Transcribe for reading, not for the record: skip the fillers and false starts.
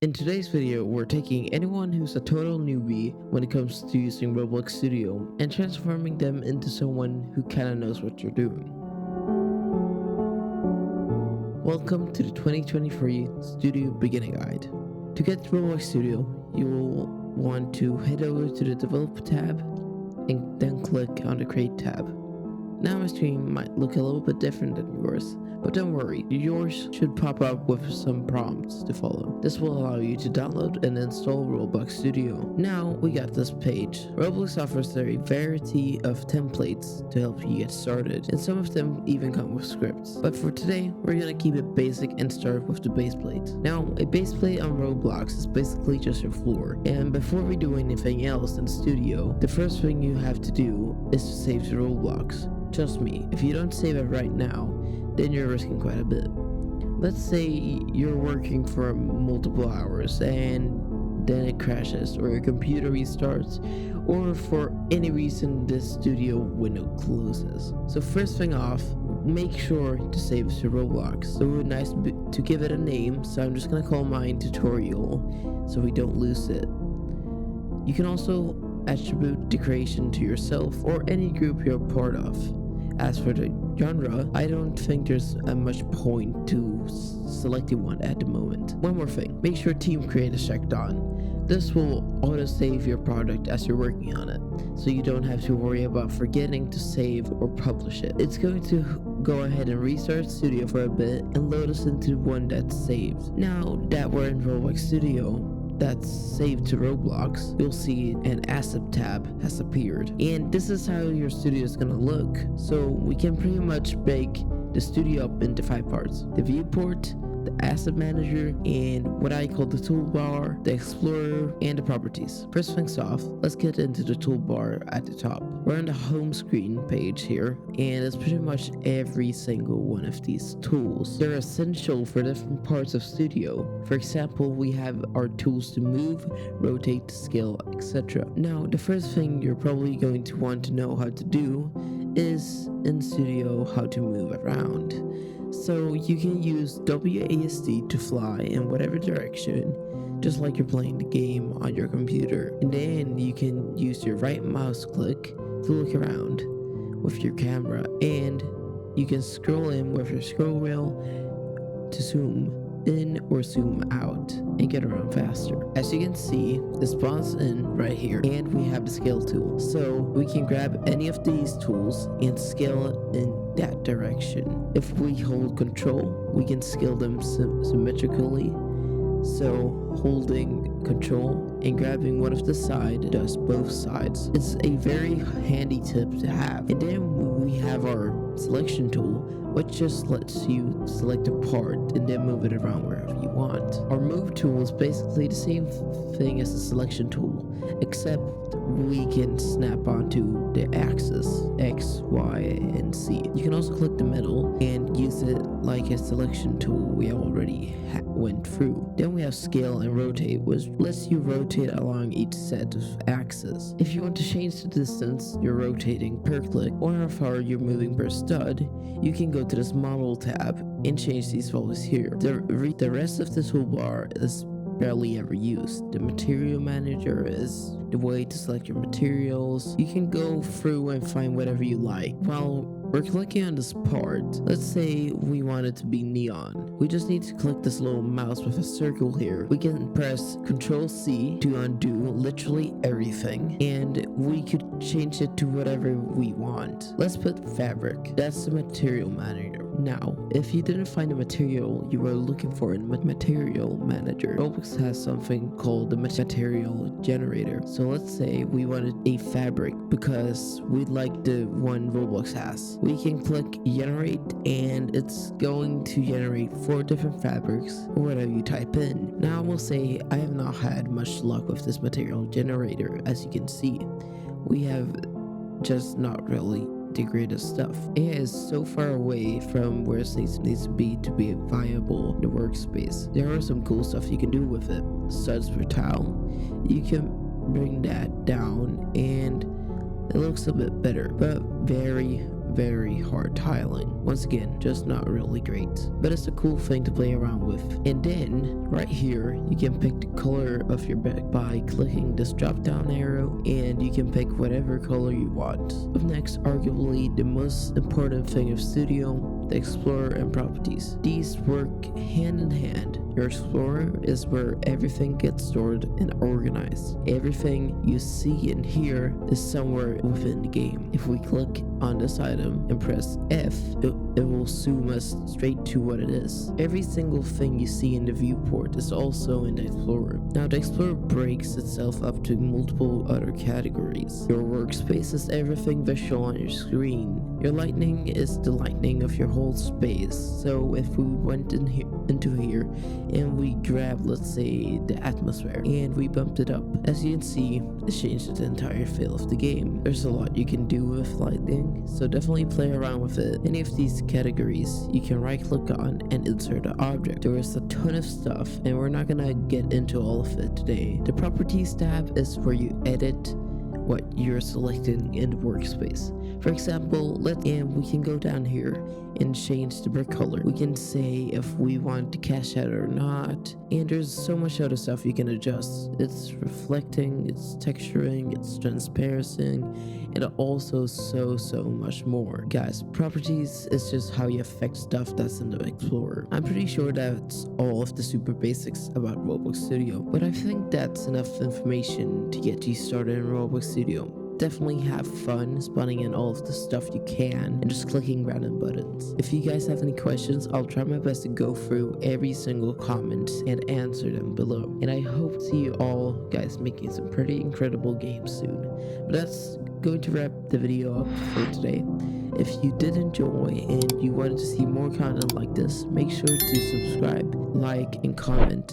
In today's video, we're taking anyone who's a total newbie when it comes to using Roblox Studio and transforming them into someone who kinda knows what you're doing. Welcome to the 2023 Studio Beginning Guide. To get Roblox Studio, you will want to head over to the Developer tab and then click on the Create tab. Now my screen might look a little bit different than yours, but don't worry, yours should pop up with some prompts to follow. This will allow you to download and install Roblox Studio. Now we got this page. Roblox offers a variety of templates to help you get started, and some of them even come with scripts. But for today, we're gonna keep it basic and start with the base plate. Now, a base plate on Roblox is basically just your floor, and before we do anything else in Studio, the first thing you have to do is to save to Roblox. Trust me, if you don't save it right now, then you're risking quite a bit. Let's say you're working for multiple hours and then it crashes or your computer restarts, or for any reason this studio window closes. So first thing off, make sure to save to Roblox. So it would be nice to give it a name, so I'm just gonna call mine tutorial so we don't lose it. You can also attribute the creation to yourself or any group you're part of. As for the genre, I don't think there's much point to selecting one at the moment. One more thing, make sure Team Create is checked on. This will auto-save your product as you're working on it, so you don't have to worry about forgetting to save or publish it. It's going to go ahead and restart Studio for a bit and load us into one that's saved. Now that we're in Roblox Studio, that's saved to Roblox, you'll see an asset tab has appeared. And this is how your studio is gonna look. So we can pretty much break the studio up into 5 parts: the viewport, the asset manager, and what I call the toolbar, the explorer, and the properties. First things off, let's get into the toolbar at the top. We're on the home screen page here, and it's pretty much every single one of these tools. They're essential for different parts of Studio. For example, we have our tools to move, rotate, scale, etc. Now, the first thing you're probably going to want to know how to do is in Studio how to move around. So you can use WASD to fly in whatever direction, just like you're playing the game on your computer. And then you can use your right mouse click to look around with your camera, and you can scroll in with your scroll wheel to zoom in or zoom out and get around faster. As you can see, the spawns in right here, and we have the scale tool. So we can grab any of these tools and scale it in that direction. If we hold control, we can scale them symmetrically. So holding control and grabbing one of the side does both sides. It's a very handy tip to have. And then we have our selection tool, which just lets you select a part and then move it around wherever you want. Our move tool is basically the same thing as the selection tool, except we can snap onto the axis X, Y, and Z. You can also click the middle and use it like a selection tool we already went through. Then we have scale and rotate, which lets you rotate along each set of axes. If you want to change the distance you're rotating per click or how far you're moving per stud, you can go to this model tab and change these values here. The rest of the toolbar is barely ever used. The material manager is the way to select your materials. You can go through and find whatever you like. While we're clicking on this part, let's say we want it to be neon. We just need to click this little mouse with a circle here. We can press Ctrl C to undo literally everything, and we could change it to whatever we want. Let's put fabric. That's the material manager. Now, if you didn't find the material you were looking for in material manager, Roblox has something called the material generator. So let's say we wanted a fabric because we like the one Roblox has. We can click generate, and it's going to generate 4 different fabrics or whatever you type in. Now I will say I have not had much luck with this material generator. As you can see, we have just not really the greatest stuff. It is so far away from where it needs to be viable in the workspace. There are some cool stuff you can do with it. Studs per tile. You can bring that down and it looks a bit better, but very very hard tiling. Once again, just not really great, but it's a cool thing to play around with. And then right here, you can pick the color of your back by clicking this drop down arrow, and you can pick whatever color you want. Up next, arguably the most important thing of Studio, the Explorer and properties. These work hand in hand. Your Explorer is where everything gets stored and organized. Everything you see and hear is somewhere within the game. If we click on this item and press F, it will zoom us straight to what it is. Every single thing you see in the viewport is also in the Explorer. Now the Explorer breaks itself up to multiple other categories. Your workspace is everything visual on your screen. Your lighting is the lighting of your whole space. So if we went into here and we grabbed, let's say, the atmosphere and we bumped it up, as you can see, it changed the entire feel of the game. There's a lot you can do with lighting, so definitely play around with it. Any of these categories you can right click on and insert an object. There is a ton of stuff and we're not gonna get into all of it today. The properties tab is where you edit what you're selecting in the workspace. For example, we can go down here and change the brick color. We can say if we want to cash out or not, and there's so much other stuff you can adjust. It's reflecting, it's texturing, it's transparency, and also so much more. Guys, properties is just how you affect stuff that's in the Explorer. I'm pretty sure that's all of the super basics about Roblox Studio, but I think that's enough information to get you started in Roblox Studio. Definitely have fun spawning in all of the stuff you can and just clicking random buttons. If you guys have any questions, I'll try my best to go through every single comment and answer them below. And I hope to see you all guys making some pretty incredible games soon. But that's going to wrap the video up for today. If you did enjoy and you wanted to see more content like this, make sure to subscribe, like, and comment.